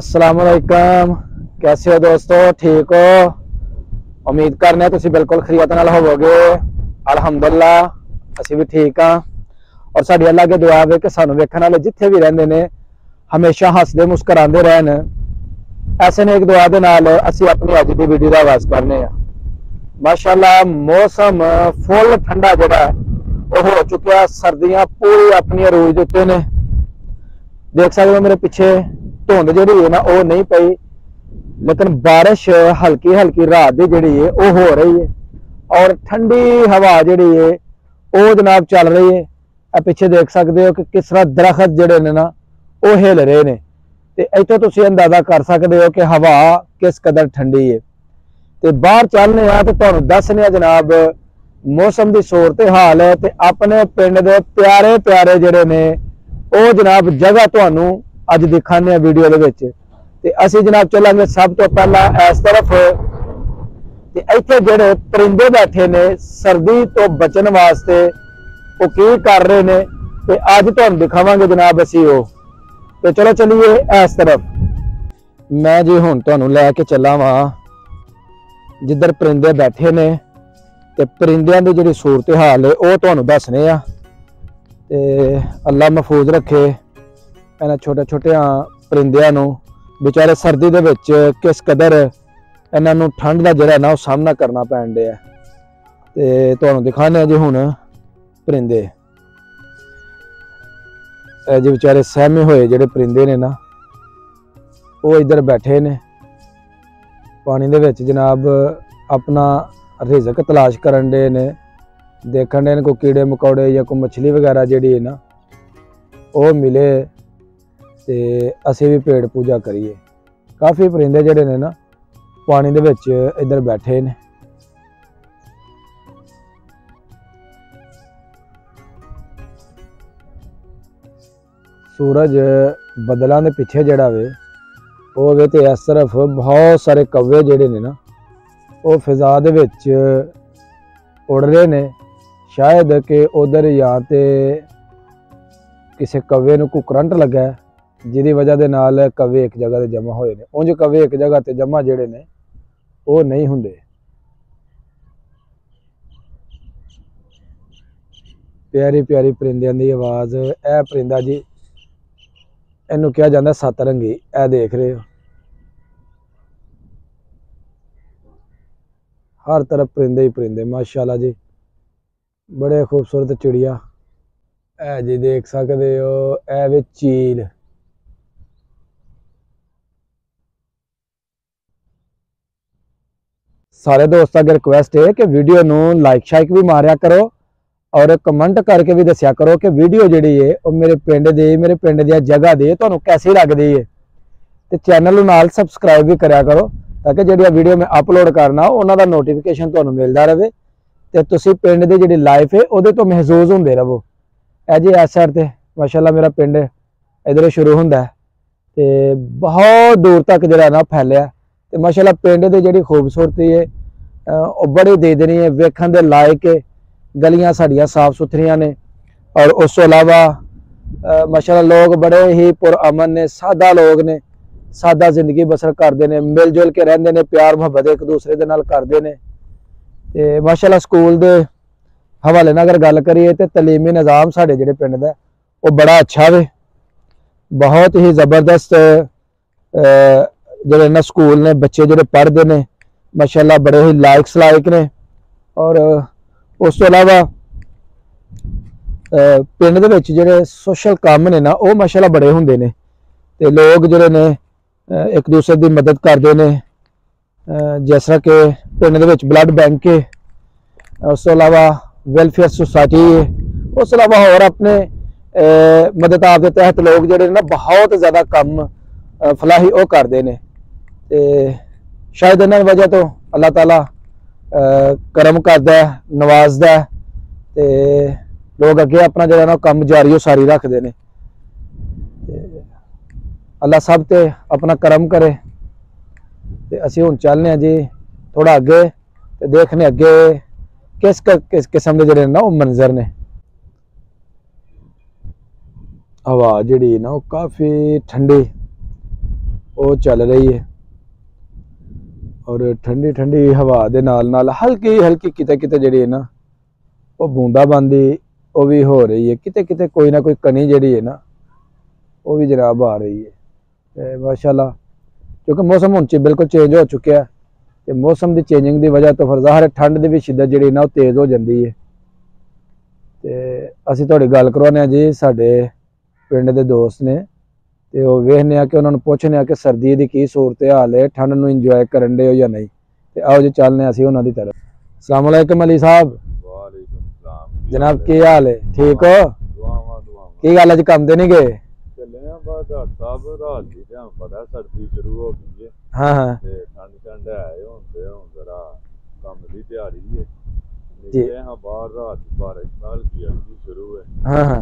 अस्सलामुअलैकुम, कैसे हो दोस्तों? ठीक हो? उम्मीद करने तुसी बिल्कुल खैरियत नाल होवोगे। अल्हम्दुलिल्लाह असी भी ठीक हाँ। और साडी अल्लाह के दुआ है कि सानू वेखण वाले जिथे भी रहिंदे ने हमेशा हसदे मुस्कुरांदे रहन। ऐसे ने एक दुआ दे नाल असी अपनी अज दी वीडियो दा आगाज करने आ। माशाअल्लाह मौसम फुल ठंडा जिहड़ा वो हो चुका। सर्दियां पूरी अपनी अरूज दे उत्ते ने। देख सकते हो मेरे पीछे धुंध जी है ना वो नहीं पई, लेकिन बारिश हल्की हल्की रात की जी है वो हो रही है और ठंडी हवा जी है वो जनाब चल रही है। पिछे देख सकते हो कि किस तरह दरखत जोड़े ने ना वो हिल रहे हैं। तो इतों तुम अंदाजा कर सकते हो कि हवा किस कदर ठंडी है। तो बाहर चलने तो तुहानू दसने जनाब मौसम की सूरत हाल है। तो अपने पिंड के प्यारे प्यारे जोड़े ने वो जनाब जगह तुहानू अज दिखाने वीडियो के असी जनाब चलांगे सब तो पहला इस तरफ। इत्थे जेडे परिंदे बैठे ने सर्दी तो बचन वास्ते वो की कर रहे ने ते अज तुहानू दिखावांगे जनाब असी वो। तो चलो चलिए इस तरफ। मैं जी हुण तुहानू लैके चला वा जिधर परिंदे बैठे ने ते परिंदियां दी जिहड़ी सूरत हाल है वो तुहानू दसने आ। ते अल्लाह महफूज रखे इन्हां छोटे छोटे परिंदियां नू। बेचारे सर्दी दे विच किस कदर इन्हां नू ठंड दा जिहड़ा ना वो सामना करना पैण दिया। ते तुहानू दिखाने जी हुण परिंदे जी बेचारे सहमे होए जिहड़े परिंदे ने ना वो इधर बैठे ने पानी दे विच जनाब अपना रिजक तलाश करन दे ने। देखण दे कोई कीड़े मकौड़े या कोई मछली वगैरह जिहड़ी है ना वो मिले ते असी भी पेड़ पूजा करिए। काफ़ी परिंदे जिहड़े ने ना पानी दे विच इधर बैठे ने। सूरज बदलों के पिछे जिहड़ा वे वो वे ते इस तरफ बहुत सारे कौवे जिहड़े ने ना वो फिजा दे विच उड़ रहे ने। शायद कि उधर या तो किसी कौवे नूं कोई करंट लगा है जिहदी वजह दे नाल कौवे एक जगह ते जमा होए ने। उंज कौवे एक जगह ते जमा जिहड़े ने वो नहीं हुंदे। प्यारी प्यारी परिंदियां दी आवाज़। यह परिंदा जी इनू कहा जाता सतरंगी। यह देख रहे हो हर तरफ परिंदे ही परिंदे माशाल्लाह जी। बड़े खूबसूरत चिड़िया है जी देख सकते हो। ए वे चील। सारे दोस्तों की रिक्वेस्ट है कि वीडियो नू लाइक शाइक भी मारिया करो और कमेंट करके भी दसिया करो कि वीडियो जिहड़ी है वो मेरे पिंड दी जगह दी तुहानू कैसी लगती है। तो चैनल नू नाल सबसक्राइब भी करा करो ताकि जिहड़ी वीडियो मैं अपलोड करना उन्हां दा नोटिफिकेशन तुहानू मिलता रहे तो तुसी पिंड दी जिहड़ी लाइफ है उहदे तो महसूस होंदे रहो। ए जी इस साइड ते माशाल्लाह मेरा पिंड इधर शुरू हुंदा है ते बहुत दूर तक जिहड़ा ना फैलिया। तो माशाल्लाह पिंड दी जिहड़ी खूबसूरती है वो बड़ी दीदनी है, वेखण दे लायक है। गलियां साडियां साफ सुथरियां ने और उस तो इलावा माशाल्लाह लोग बड़े ही पुरअमन ने, सादा लोग ने, सादा जिंदगी बसर करते हैं, मिलजुल के रहंदे ने, प्यार मुहब्बत एक दूसरे दे नाल करते हैं। ते माशाल्लाह स्कूल दे हवाले नाल अगर गल करिए तो तलीमी निज़ाम साढ़े जिहड़े पिंड दा वो बड़ा अच्छा वे। बहुत ही ज़बरदस्त जिहड़े ना स्कूल ने, बच्चे जिहड़े पढ़ते हैं माशाल्लाह बड़े ही लायक सलायक ने। और उस तो इलावा पिंड दे विच जिहड़े सोशल काम ने ना वो माशाल्लाह बड़े हुंदे ने। ते लोग जिहड़े ने एक दूसरे की मदद करते हैं। जिस तरह के पिंड दे विच ब्लड बैंक है, उस तो इलावा वेलफेयर सोसाइटी है, उस अलावा होर अपने मदद आप के तहत लोग जिहड़े ना बहुत ज़्यादा कम फलाही वो करते हैं। तो शायद इन्हां वजह तो अल्लाह ताला करम करदा है, नवाजदा है ते लोग अगे अपना जो ना कम जारी सारी रखते हैं। अल्लाह सब ते अपना करम करे। ते असी हुण चलने जी थोड़ा अगे ते देखने अगे किस किस्म के जोड़े ना वो मंजर ने। हवा जी ना काफ़ी ठंडी वो चल रही है और ठंडी ठंडी हवा दे नाल हल्की हल्की किते किते जिहड़ी है ना वो बूंदाबांदी वो भी हो रही है, किते किते कोई ना कोई कनी जिहड़ी है ना वो भी जनाब आ रही है। ते माशाअल्लाह क्योंकि मौसम हुण बिल्कुल चेंज हो चुका है, तो मौसम की चेंजिंग की वजह तो फिर ज़ाहिर ठंड की भी शिद्दत जिहड़ी ना वो तेज़ हो जाती है। तो असीं तुहाडी गल करवाने जी साडे पिंड दे दोस्त ने, तो वो वेखने कि उन्होंने पूछने कि सर्दी की की सूरत हाल है, ठंड नूं इंजॉय करन दे हो या नहीं। तो आओ जी चलने असीं उन्हां दी तरफ। अस्सलाम वालेकुम अली साहब। जनाब की हाल है, ठीक हो? की गल अज काम ते नहीं गए? हाँ हाँ जी हाँ हाँ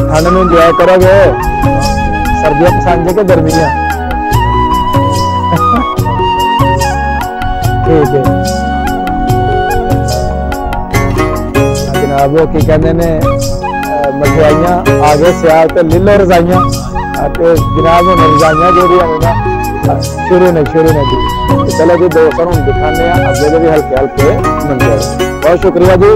ठंड में इंजॉय करोगे? सर्दियां पसंद है कि गर्मियां? ठीक है जनाब, वो की कहते ने मठियाइयां आ गए सियाल तो लीलो रजाइयां, तो जनाब हम रजाइयां जो शुरू ने जी। चलो जी दोस्तों हम दिखाने अगे के भी हल्के हल्के मंजर। बहुत शुक्रिया जी।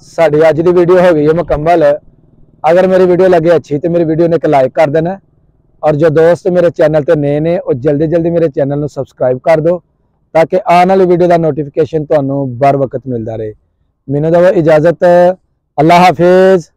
साड़ी अज की वीडियो हो गई है मुकम्मल। अगर मेरी वीडियो लगे अच्छी तो मेरी वीडियो ने एक लाइक कर देना, और जो दोस्त मेरे चैनल पर नए ने वो जल्दी जल्दी मेरे चैनल को सबसक्राइब कर दो ताकि आने वाली वीडियो का नोटिफिकेशन तुहानू बर वक्त मिलता रहे। मैनू दो इजाजत, अल्लाह हाफिज।